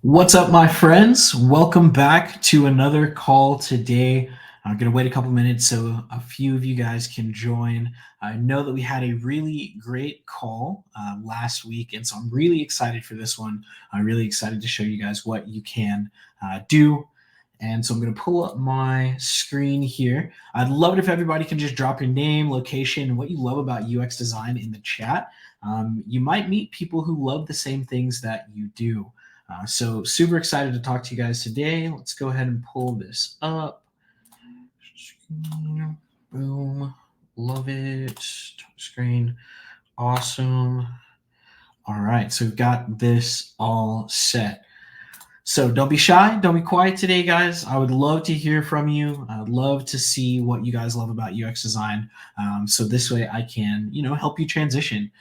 What's up, my friends? Welcome back to another call today. I'm going to wait a couple minutes so a few of you guys can join. I know that we had a really great call last week, and so I'm really excited for this one. I'm really excited to show you guys what you can do. And so I'm going to pull up my screen here. I'd love it if everybody can just drop your name, location, and what you love about UX design in the chat. You might meet people who love the same things that you do. So super excited to talk to you guys today. Let's go ahead and pull this up. Boom. Love it. Screen. Awesome. All right. So we've got this all set. So don't be shy. Don't be quiet today, guys. I would love to hear from you. I'd love to see what you guys love about UX design. So this way I can, help you transition.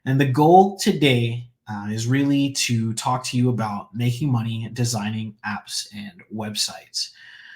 And the goal today is really to talk to you about making money designing apps and websites.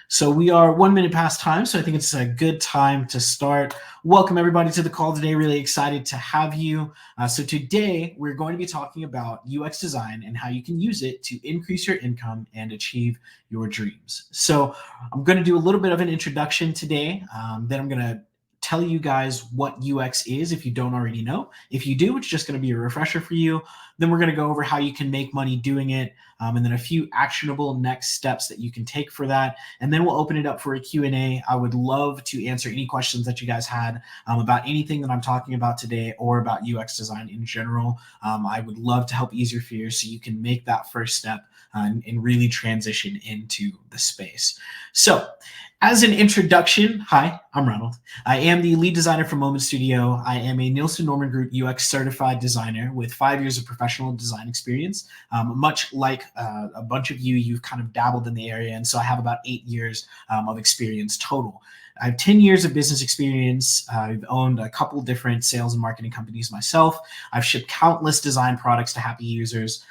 So we are 1 minute past time, so I think it's a good time to start. Welcome everybody to the call today. Really excited to have you. So today we're going to be talking about UX design and how you can use it to increase your income and achieve your dreams. So I'm going to do a little bit of an introduction today. Then I'm going to tell you guys what UX is if you don't already know. If you do, it's just going to be a refresher for you. Then we're going to go over how you can make money doing it, and then a few actionable next steps that you can take for that. And then we'll open it up for a Q&A. I would love to answer any questions that you guys had about anything that I'm talking about today or about UX design in general. I would love to help ease your fears so you can make that first step and really transition into the space. So as an introduction, hi, I'm Ronald. I am the lead designer for Moment Studio. I am a Nielsen Norman Group UX certified designer with 5 years of professional design experience. Much like a bunch of you, you've kind of dabbled in the area, and so I have about 8 years of experience total. I have 10 years of business experience. I've owned a couple different sales and marketing companies myself. I've shipped countless design products to happy users,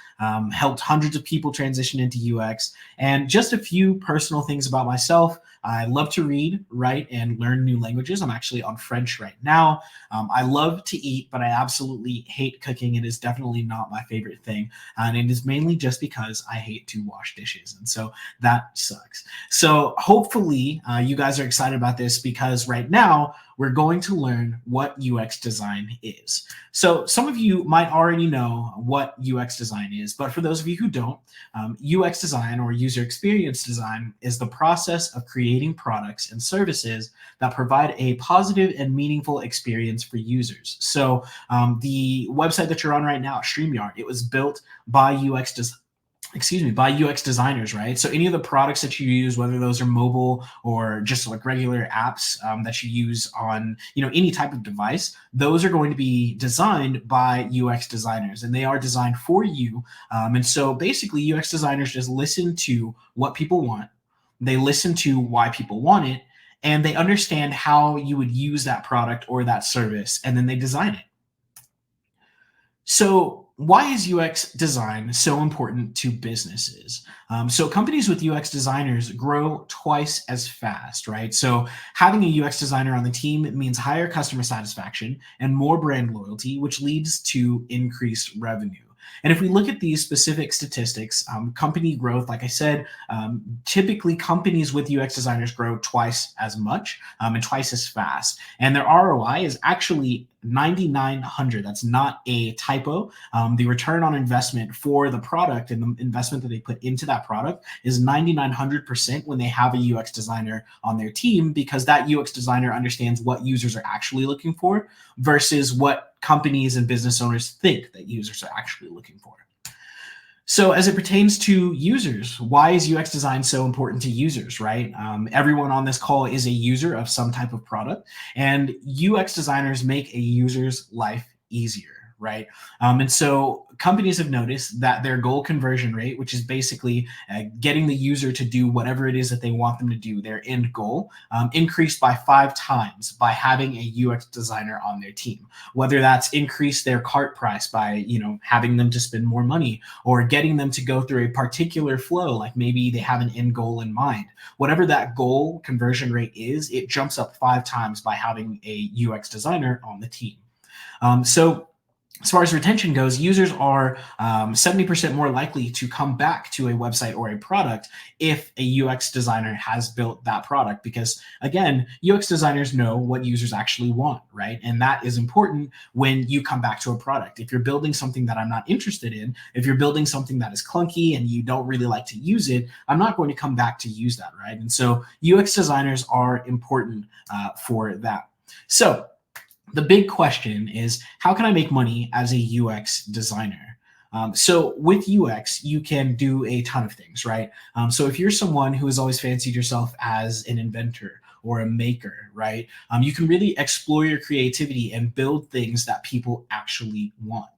helped hundreds of people transition into UX, and just a few personal things about myself. I love to read, write, and learn new languages. I'm actually on French right now. I love to eat, but I absolutely hate cooking. It is definitely not my favorite thing. And it is mainly just because I hate to wash dishes. And so that sucks. So hopefully you guys are excited about this because right now we're going to learn what UX design is. So some of you might already know what UX design is, but for those of you who don't, UX design or user experience design is the process of creating products and services that provide a positive and meaningful experience for users. So the website that you're on right now, StreamYard, it was built by UX designers, right? So any of the products that you use, whether those are mobile or just like regular apps that you use on, any type of device, those are going to be designed by UX designers, and they are designed for you. And so basically, UX designers just listen to what people want, they listen to why people want it, and they understand how you would use that product or that service, and then they design it. So why is UX design so important to businesses? So companies with UX designers grow twice as fast, right? So having a UX designer on the team means higher customer satisfaction and more brand loyalty, which leads to increased revenue. And if we look at these specific statistics, company growth, like I said, typically companies with UX designers grow twice as much and twice as fast. And their ROI is actually 9,900. That's not a typo. The return on investment for the product and the investment that they put into that product is 9,900% when they have a UX designer on their team, because that UX designer understands what users are actually looking for versus what companies and business owners think that users are actually looking for. So as it pertains to users, why is UX design so important to users, right? Everyone on this call is a user of some type of product, and UX designers make a user's life easier, right? And so companies have noticed that their goal conversion rate, which is basically getting the user to do whatever it is that they want them to do, their end goal, increased by 5 times by having a UX designer on their team. Whether that's increased their cart price by, having them to spend more money, or getting them to go through a particular flow, like maybe they have an end goal in mind. Whatever that goal conversion rate is, it jumps up 5 times by having a UX designer on the team. So As far as retention goes, users are 70% more likely to come back to a website or a product if a UX designer has built that product. Because again, UX designers know what users actually want, right? And that is important when you come back to a product. If you're building something that I'm not interested in, if you're building something that is clunky and you don't really like to use it, I'm not going to come back to use that, right? And so UX designers are important for that. So, the big question is, how can I make money as a UX designer? So with UX, you can do a ton of things, right? So if you're someone who has always fancied yourself as an inventor or a maker, right? You can really explore your creativity and build things that people actually want.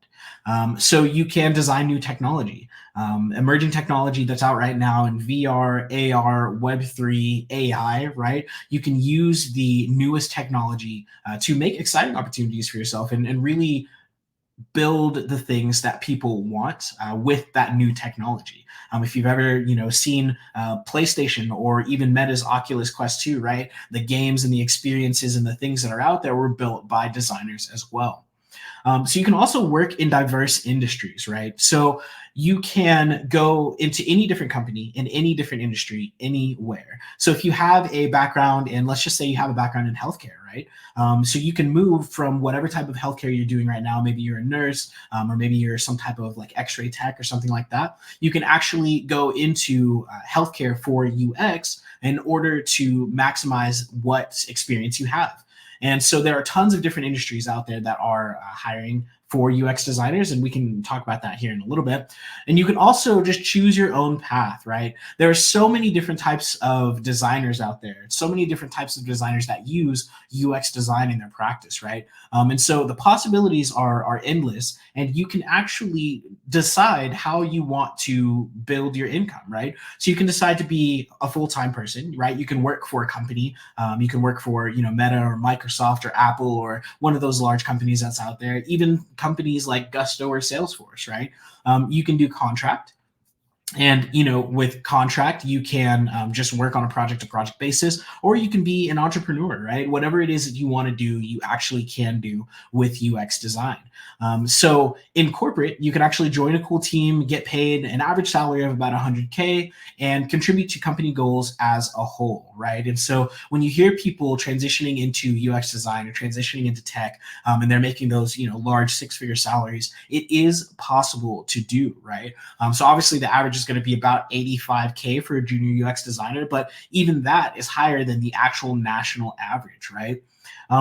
So you can design new technology, emerging technology that's out right now in VR, AR, Web3, AI, right? You can use the newest technology to make exciting opportunities for yourself and really build the things that people want with that new technology. If you've ever, seen PlayStation or even Meta's Oculus Quest 2, right? The games and the experiences and the things that are out there were built by designers as well. So you can also work in diverse industries, right? So you can go into any different company in any different industry anywhere. So if you have a background in, let's just say you have a background in healthcare, right? So you can move from whatever type of healthcare you're doing right now. Maybe you're a nurse, or maybe you're some type of like X-ray tech or something like that. You can actually go into healthcare for UX in order to maximize what experience you have. And so there are tons of different industries out there that are hiring for UX designers, and we can talk about that here in a little bit. And you can also just choose your own path, right? There are so many different types of designers out there, so many different types of designers that use UX design in their practice, right? And so the possibilities are endless, and you can actually decide how you want to build your income, right? So you can decide to be a full-time person, right? You can work for a company, you can work for Meta or Microsoft or Apple or one of those large companies that's out there. Even companies like Gusto or Salesforce, right? You can do contract. And with contract, you can just work on a project to project basis, or you can be an entrepreneur, right? Whatever it is that you want to do, you actually can do with UX design. So in corporate, you can actually join a cool team, get paid an average salary of about 100K, and contribute to company goals as a whole, right? And so when you hear people transitioning into UX design or transitioning into tech, and they're making those large six-figure salaries, it is possible to do, right? So obviously the average is going to be about 85K for a junior UX designer, but even that is higher than the actual national average, right?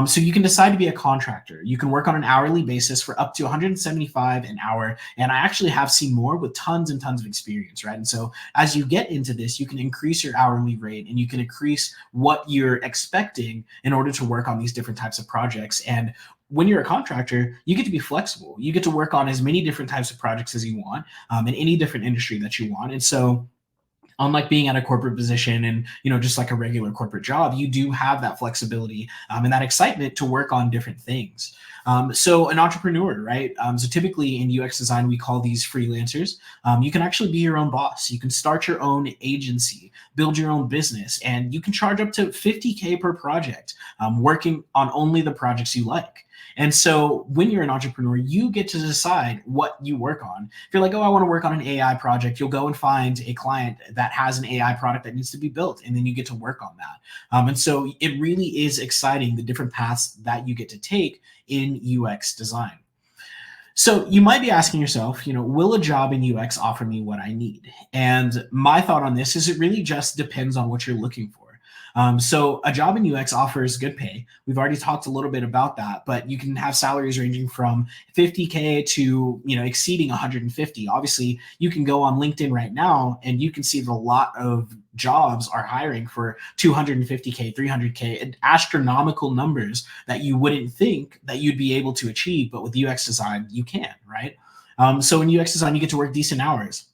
So you can decide to be a contractor. You can work on an hourly basis for up to 175 an hour. And I actually have seen more with tons and tons of experience, right? And so as you get into this, you can increase your hourly rate and you can increase what you're expecting in order to work on these different types of projects. And when you're a contractor, you get to be flexible. You get to work on as many different types of projects as you want, in any different industry that you want. And so unlike being at a corporate position and just like a regular corporate job, you do have that flexibility and that excitement to work on different things. So an entrepreneur, right? So typically in UX design, we call these freelancers. You can actually be your own boss. You can start your own agency, build your own business, and you can charge up to 50K per project, working on only the projects you like. And so when you're an entrepreneur, you get to decide what you work on. If you're like, oh, I want to work on an AI project, you'll go and find a client that has an AI product that needs to be built, and then you get to work on that. And so it really is exciting, the different paths that you get to take in UX design. So you might be asking yourself, will a job in UX offer me what I need? And my thought on this is it really just depends on what you're looking for. So a job in UX offers good pay. We've already talked a little bit about that, but you can have salaries ranging from 50K to exceeding 150. Obviously, you can go on LinkedIn right now and you can see that a lot of jobs are hiring for 250K, 300K, and astronomical numbers that you wouldn't think that you'd be able to achieve, but with UX design, you can, right? So in UX design, you get to work decent hours.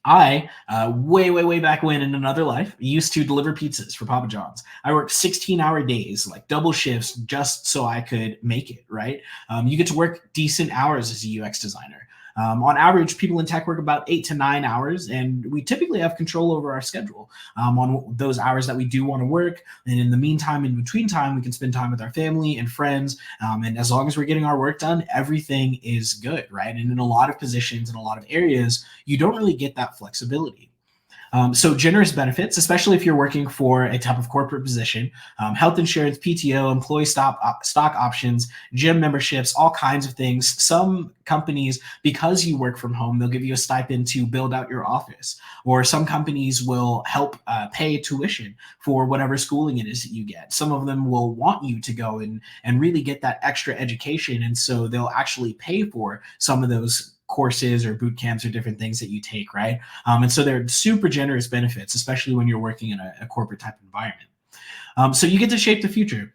I, way back when in another life, used to deliver pizzas for Papa John's. I worked 16-hour days, like double shifts, just so I could make it, right? You get to work decent hours as a UX designer. On average, people in tech work about 8 to 9 hours, and we typically have control over our schedule on those hours that we do want to work. And in the meantime, in between time, we can spend time with our family and friends. And as long as we're getting our work done, everything is good, right? And in a lot of positions, in a lot of areas, you don't really get that flexibility. So generous benefits, especially if you're working for a type of corporate position, health insurance, PTO, employee stock options, gym memberships, all kinds of things. Some companies, because you work from home, they'll give you a stipend to build out your office. Or some companies will help pay tuition for whatever schooling it is that you get. Some of them will want you to go and really get that extra education. And so they'll actually pay for some of those courses or boot camps or different things that you take, right? And so they're super generous benefits, especially when you're working in a corporate type environment. So you get to shape the future.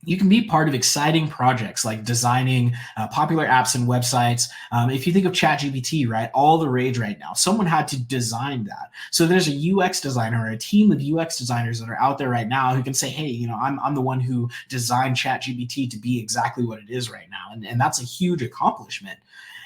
You can be part of exciting projects like designing popular apps and websites. If you think of ChatGPT, right, all the rage right now, someone had to design that. So there's a UX designer or a team of UX designers that are out there right now who can say, hey, I'm the one who designed ChatGPT to be exactly what it is right now. And that's a huge accomplishment.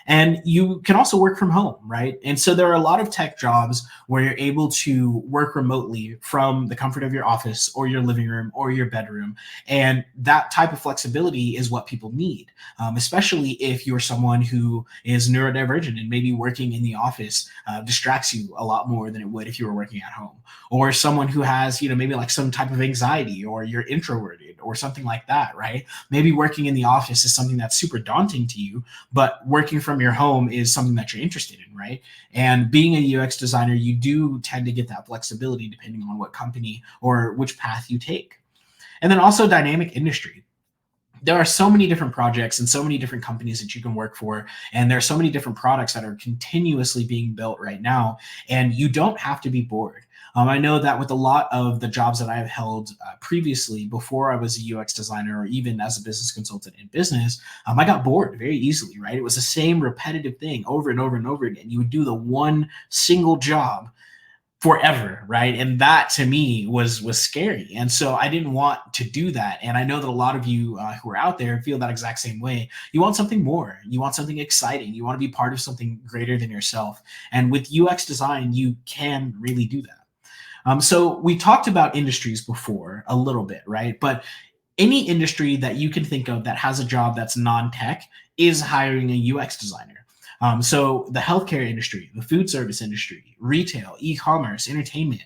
And you can also work from home, right? And so there are a lot of tech jobs where you're able to work remotely from the comfort of your office or your living room or your bedroom. And that type of flexibility is what people need, especially if you're someone who is neurodivergent and maybe working in the office distracts you a lot more than it would if you were working at home. Or someone who has, maybe like some type of anxiety, or you're introverted or something like that, right? Maybe working in the office is something that's super daunting to you, but working from your home is something that you're interested in, right? And being a UX designer, you do tend to get that flexibility depending on what company or which path you take. And then also dynamic industry. There are so many different projects and so many different companies that you can work for. And there are so many different products that are continuously being built right now. And you don't have to be bored. I know that with a lot of the jobs that I have held previously, before I was a UX designer or even as a business consultant in business, I got bored very easily, right? It was the same repetitive thing over and over and over again. You would do the one single job forever, right? And that to me was scary, and so I didn't want to do that. And I know that a lot of you who are out there feel that exact same way. You want something more, you want something exciting, you want to be part of something greater than yourself. And with UX design, you can really do that. So we talked about industries before a little bit, right? But any industry that you can think of that has a job that's non-tech is hiring a UX designer. So the healthcare industry, the food service industry, retail, e-commerce, entertainment.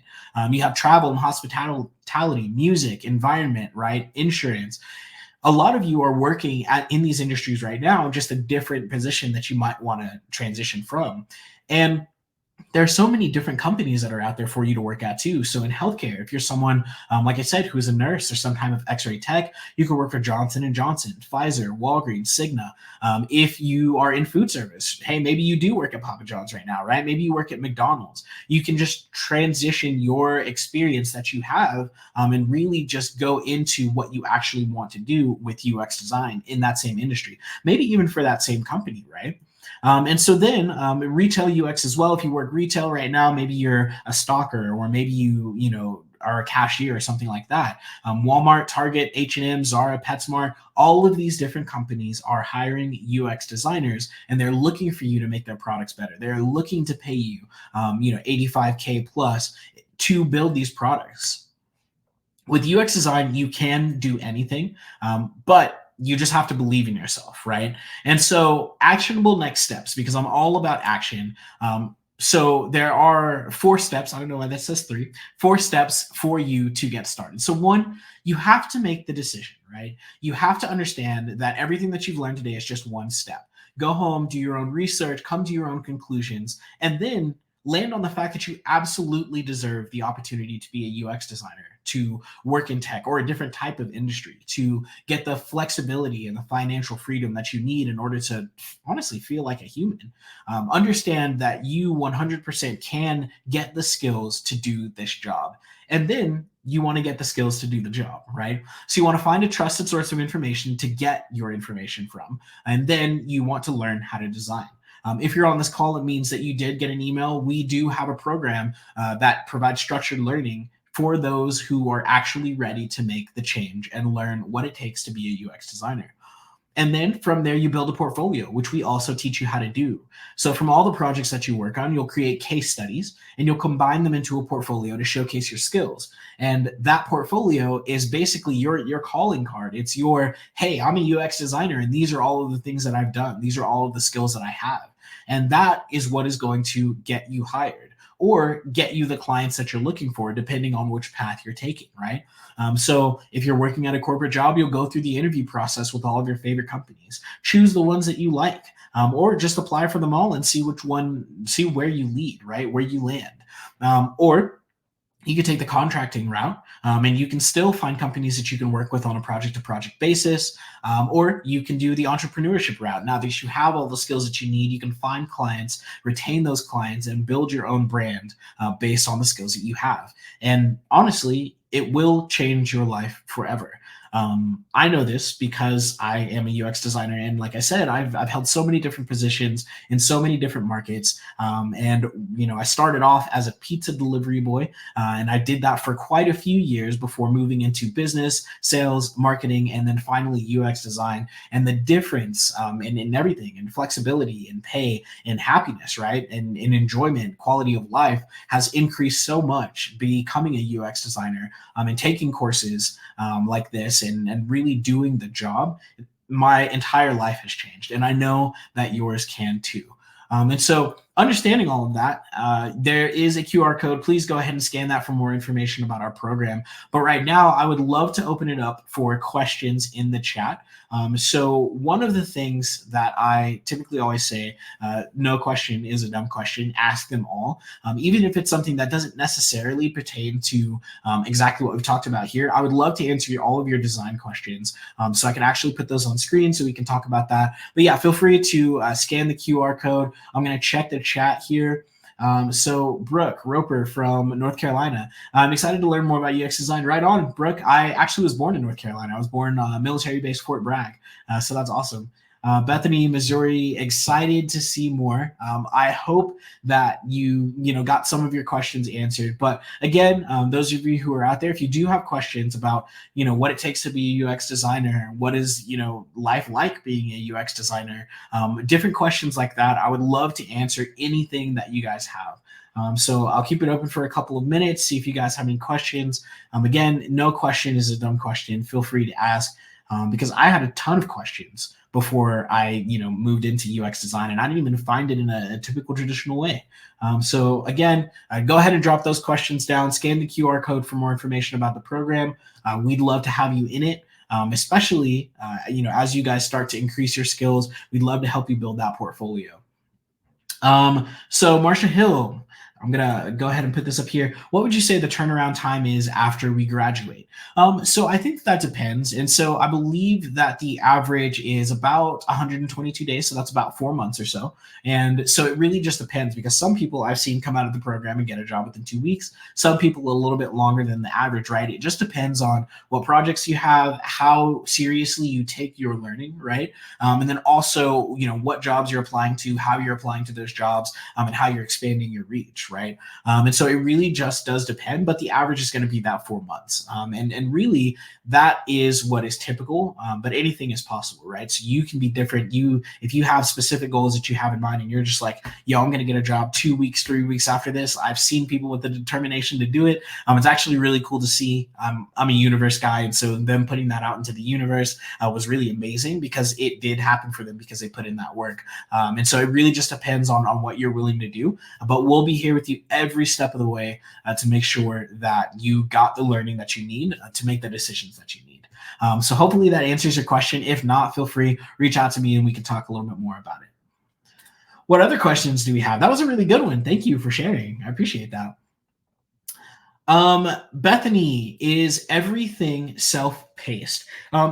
You have travel and hospitality, music, environment, right? Insurance. A lot of you are working in these industries right now, just a different position that you might want to transition from. And there are so many different companies that are out there for you to work at too. So in healthcare, if you're someone, like I said, who's a nurse or some kind of X-ray tech, you can work for Johnson & Johnson, Pfizer, Walgreens, Cigna. If you are in food service, hey, maybe you do work at Papa John's right now, right? Maybe you work at McDonald's. You can just transition your experience that you have and really just go into what you actually want to do with UX design in that same industry, maybe even for that same company, right? And so then retail UX as well. If you work retail right now, maybe you're a stalker, or maybe you are a cashier or something like that. Walmart, Target, H&M, Zara, PetSmart, all of these different companies are hiring UX designers, and they're looking for you to make their products better. They're looking to pay you, $85K plus to build these products. With UX design, you can do anything, but you just have to believe in yourself, right? And so actionable next steps, because I'm all about action. So there are 4 steps. I don't know why that says 3. 4 steps for you to get started. So 1, you have to make the decision, right? You have to understand that everything that you've learned today is just 1 step. Go home, do your own research, come to your own conclusions, and then land on the fact that you absolutely deserve the opportunity to be a UX designer, to work in tech or a different type of industry, to get the flexibility and the financial freedom that you need in order to honestly feel like a human. Understand that you 100% can get the skills to do this job. And then you want to get the skills to do the job, right? So you want to find a trusted source of information to get your information from. And then you want to learn how to design. If you're on this call, it means that you did get an email. We do have a program that provides structured learning for those who are actually ready to make the change and learn what it takes to be a UX designer. And then from there, you build a portfolio, which we also teach you how to do. So from all the projects that you work on, you'll create case studies and you'll combine them into a portfolio to showcase your skills. And that portfolio is basically your calling card. It's your, hey, I'm a UX designer and these are all of the things that I've done. These are all of the skills that I have. And that is what is going to get you hired or get you the clients that you're looking for, depending on which path you're taking, right? So if you're working at a corporate job, you'll go through the interview process with all of your favorite companies. Choose the ones that you like, or just apply for them all and see where you lead, right? Where you land. Or you could take the contracting route, and you can still find companies that you can work with on a project to project basis, or you can do the entrepreneurship route. Now that you have all the skills that you need, you can find clients, retain those clients, and build your own brand based on the skills that you have. And honestly, it will change your life forever. I know this because I am a UX designer, and like I said, I've held so many different positions in so many different markets. And I started off as a pizza delivery boy, and I did that for quite a few years before moving into business, sales, marketing, and then finally UX design. And the difference in everything, in flexibility, in pay, in happiness, right, and in enjoyment, quality of life has increased so much becoming a UX designer and taking courses like this and really doing the job. My entire life has changed, and I know that yours can too. And so, understanding all of that, there is a QR code. Please go ahead and scan that for more information about our program. But right now, I would love to open it up for questions in the chat. So one of the things that I typically always say, no question is a dumb question. Ask them all. Even if it's something that doesn't necessarily pertain to exactly what we've talked about here, I would love to answer all of your design questions. So I can actually put those on screen so we can talk about that. But yeah, feel free to scan the QR code. I'm going to check the chat here. So Brooke Roper from North Carolina, I'm excited to learn more about UX design. Right on, Brooke. I actually was born in North Carolina. I was born military base Fort Bragg. So that's awesome. Bethany, Missouri, excited to see more. I hope that you got some of your questions answered. But again, those of you who are out there, if you do have questions about what it takes to be a UX designer, what is life like being a UX designer, different questions like that, I would love to answer anything that you guys have. So I'll keep it open for a couple of minutes, see if you guys have any questions. Again, no question is a dumb question. Feel free to ask because I had a ton of questions before I moved into UX design, and I didn't even find it in a typical traditional way. So again, go ahead and drop those questions down, scan the QR code for more information about the program. We'd love to have you in it. Especially, as you guys start to increase your skills, we'd love to help you build that portfolio. So Marsha Hill, I'm going to go ahead and put this up here. What would you say the turnaround time is after we graduate? So I think that depends. And so I believe that the average is about 122 days. So that's about 4 months or so. And so it really just depends because some people I've seen come out of the program and get a job within 2 weeks. Some people a little bit longer than the average, right? It just depends on what projects you have, how seriously you take your learning, right? And then also, what jobs you're applying to, how you're applying to those jobs, and how you're expanding your reach, right? And so it really just does depend, but the average is going to be that 4 months. And really that is what is typical, but anything is possible, right? So you can be different. If you have specific goals that you have in mind and you're just like, I'm going to get a job 2 weeks, 3 weeks after this. I've seen people with the determination to do it. It's actually really cool to see. I'm a universe guy. And so them putting that out into the universe was really amazing because it did happen for them because they put in that work. And so it really just depends on what you're willing to do, but we'll be here with you every step of the way to make sure that you got the learning that you need to make the decisions that you need. So hopefully that answers your question. If not, feel free, reach out to me and we can talk a little bit more about it. What other questions do we have? That was a really good one. Thank you for sharing. I appreciate that. Bethany, is everything self-paced?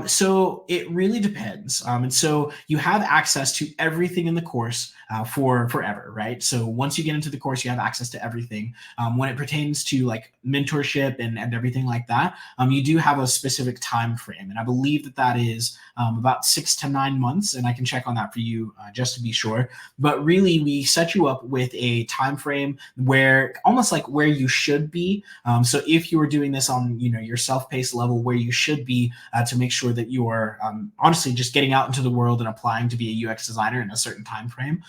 So it really depends. And so you have access to everything in the course for forever, right? So once you get into the course, you have access to everything. When it pertains to like mentorship and everything like that, you do have a specific time frame, and I believe that that is about 6 to 9 months, and I can check on that for you just to be sure. But really, we set you up with a time frame where almost like where you should be. So if you were doing this on your self-paced level, where you should be to make sure that you are honestly just getting out into the world and applying to be a UX designer in a certain time frame.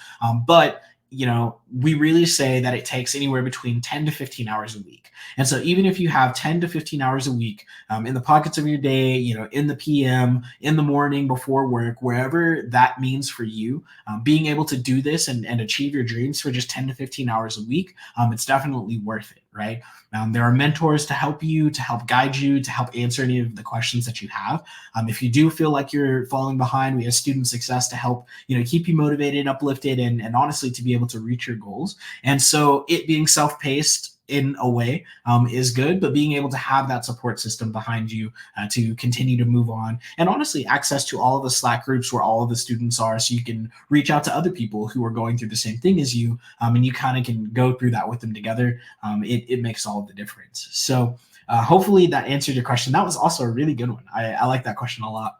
But we really say that it takes anywhere between 10 to 15 hours a week. And so even if you have 10 to 15 hours a week in the pockets of your day, in the PM, in the morning before work, wherever that means for you, being able to do this and achieve your dreams for just 10 to 15 hours a week, it's definitely worth it, right? There are mentors to help you, to help guide you, to help answer any of the questions that you have. If you do feel like you're falling behind, we have student success to help keep you motivated, uplifted, and honestly to be able to reach your goals. And so it being self-paced in a way is good, but being able to have that support system behind you to continue to move on, and honestly access to all of the Slack groups where all of the students are, so you can reach out to other people who are going through the same thing as you, and you kind of can go through that with them together. It makes all of the difference. So hopefully that answered your question. That was also a really good one. I like that question a lot.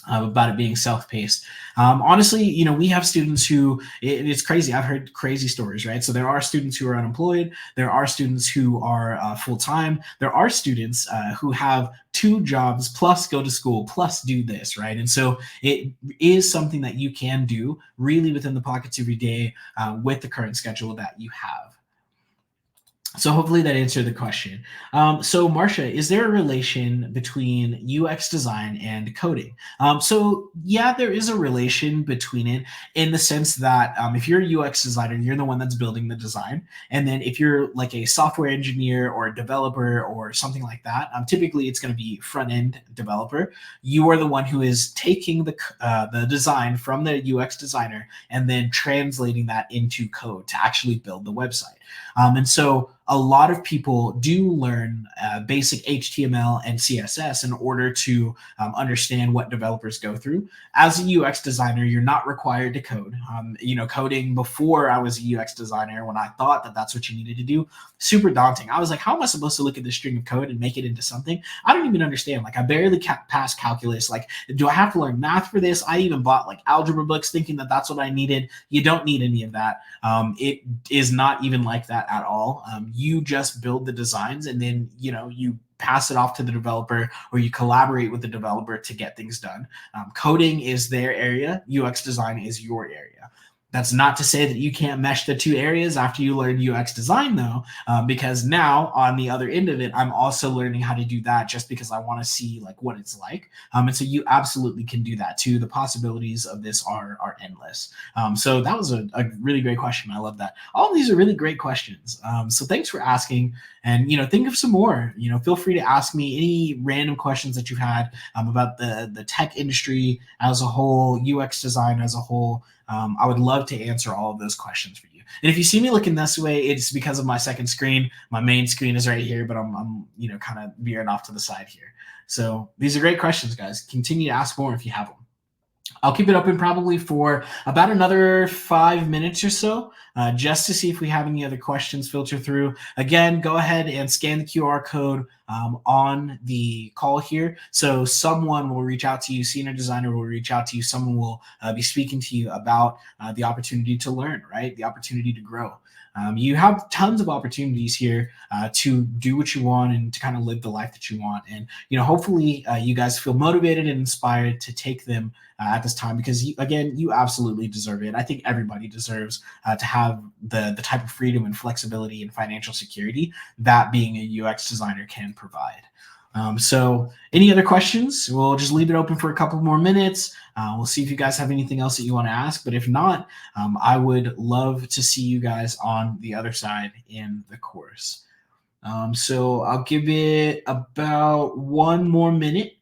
About it being self-paced. Honestly, we have students who it's crazy. I've heard crazy stories, right? So there are students who are unemployed. There are students who are full-time. There are students who have 2 jobs plus go to school plus do this, right? And so it is something that you can do really within the pockets of your day with the current schedule that you have. So hopefully that answered the question. So Marcia, is there a relation between UX design and coding? So yeah, there is a relation between it in the sense that if you're a UX designer, you're the one that's building the design. And then if you're like a software engineer or a developer or something like that, typically it's going to be front end developer. You are the one who is taking the design from the UX designer and then translating that into code to actually build the website. And so a lot of people do learn basic HTML and CSS in order to understand what developers go through. As a UX designer, you're not required to code. Coding before I was a UX designer, when I thought that that's what you needed to do, super daunting. I was like, how am I supposed to look at this string of code and make it into something? I don't even understand. Like, I barely passed calculus. Like, do I have to learn math for this? I even bought like algebra books thinking that that's what I needed. You don't need any of that. It is not even like that at all. You just build the designs, and then you pass it off to the developer, or you collaborate with the developer to get things done. Coding is their area. UX design is your area. That's not to say that you can't mesh the 2 areas after you learn UX design, though, because now on the other end of it, I'm also learning how to do that just because I want to see like what it's like. And so you absolutely can do that too. The possibilities of this are endless. So that was a really great question. I love that. All of these are really great questions. So thanks for asking. And think of some more. Feel free to ask me any random questions that you've had about the tech industry as a whole, UX design as a whole. I would love to answer all of those questions for you. And if you see me looking this way, it's because of my second screen. My main screen is right here, but I'm kind of veering off to the side here. So these are great questions, guys. Continue to ask more if you have them. I'll keep it open probably for about another 5 minutes or so, just to see if we have any other questions filter through. Again, go ahead and scan the QR code on the call here. So someone will reach out to you, senior designer will reach out to you, someone will be speaking to you about the opportunity to learn, right? The opportunity to grow. You have tons of opportunities here to do what you want and to kind of live the life that you want. And, hopefully you guys feel motivated and inspired to take them at this time, because you absolutely deserve it. I think everybody deserves to have the type of freedom and flexibility and financial security that being a UX designer can provide. So any other questions? We'll just leave it open for a couple more minutes. We'll see if you guys have anything else that you want to ask. But if not, I would love to see you guys on the other side in the course. So I'll give it about 1 more minute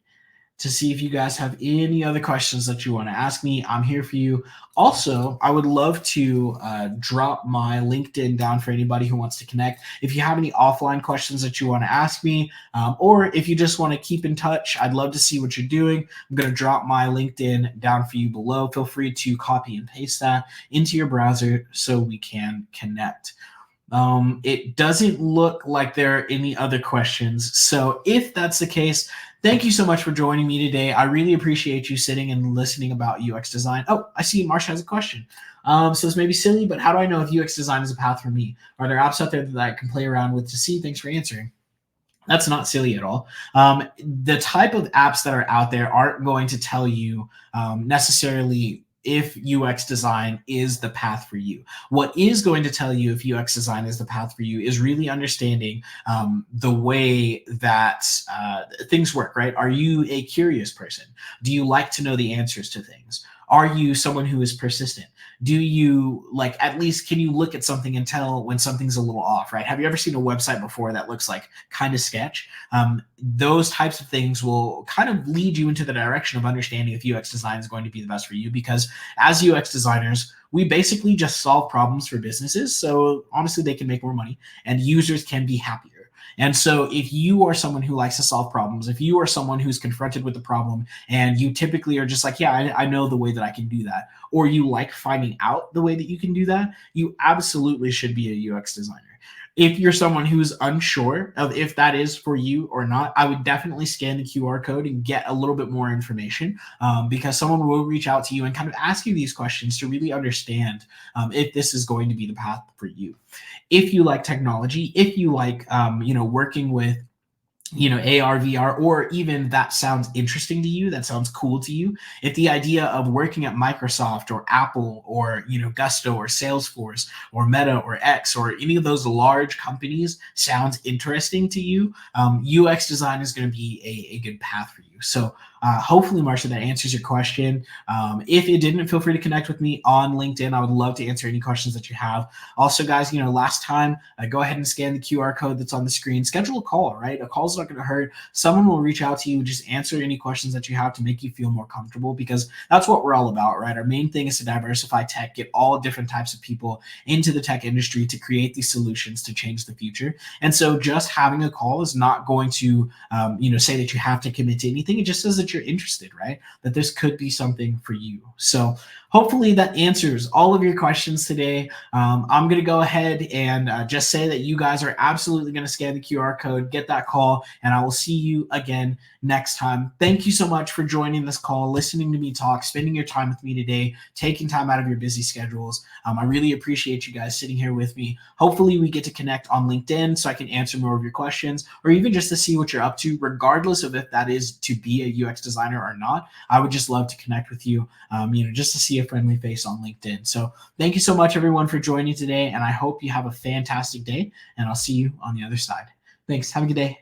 to see if you guys have any other questions that you want to ask me. I'm here for you. Also, I would love to drop my LinkedIn down for anybody who wants to connect. If you have any offline questions that you want to ask me, or if you just want to keep in touch, I'd love to see what you're doing. I'm going to drop my LinkedIn down for you below. Feel free to copy and paste that into your browser so we can connect. It doesn't look like there are any other questions. So if that's the case, thank you so much for joining me today. I really appreciate you sitting and listening about UX design. Oh, I see Marsha has a question. So this may be silly, but how do I know if UX design is a path for me? Are there apps out there that I can play around with to see? Thanks for answering. That's not silly at all. The type of apps that are out there aren't going to tell you necessarily if UX design is the path for you. What is going to tell you if UX design is the path for you is really understanding the way that things work, right? Are you a curious person? Do you like to know the answers to things? Are you someone who is persistent? Do you like, at least can you look at something and tell when something's a little off, right? Have you ever seen a website before that looks like kind of sketch? Those types of things will kind of lead you into the direction of understanding if UX design is going to be the best for you, because as UX designers, we basically just solve problems for businesses. So honestly, they can make more money and users can be happier. And so if you are someone who likes to solve problems, if you are someone who's confronted with a problem and you typically are just like, yeah, I know the way that I can do that, or you like finding out the way that you can do that, you absolutely should be a UX designer. If you're someone who's unsure of if that is for you or not, I would definitely scan the QR code and get a little bit more information, because someone will reach out to you and kind of ask you these questions to really understand if this is going to be the path for you. If you like technology, if you like working with AR, VR, or even that sounds interesting to you, that sounds cool to you. If the idea of working at Microsoft or Apple or, Gusto or Salesforce or Meta or X or any of those large companies sounds interesting to you, UX design is going to be a good path for you. So hopefully, Marsha, that answers your question. If it didn't, feel free to connect with me on LinkedIn. I would love to answer any questions that you have. Also, guys, last time, go ahead and scan the QR code that's on the screen. Schedule a call, right? A call's not going to hurt. Someone will reach out to you, just answer any questions that you have to make you feel more comfortable, because that's what we're all about, right? Our main thing is to diversify tech, get all different types of people into the tech industry to create these solutions to change the future. And so just having a call is not going to, say that you have to commit to anything. It just says that you're interested, right? That this could be something for you. So hopefully that answers all of your questions today. I'm going to go ahead and just say that you guys are absolutely going to scan the QR code, get that call, and I will see you again next time. Thank you so much for joining this call, listening to me talk, spending your time with me today, taking time out of your busy schedules. I really appreciate you guys sitting here with me. Hopefully we get to connect on LinkedIn so I can answer more of your questions, or even just to see what you're up to, regardless of if that is to be a UX designer or not. I would just love to connect with you, just to see a friendly face on LinkedIn. So thank you so much, everyone, for joining today, and I hope you have a fantastic day, and I'll see you on the other side. Thanks. Have a good day.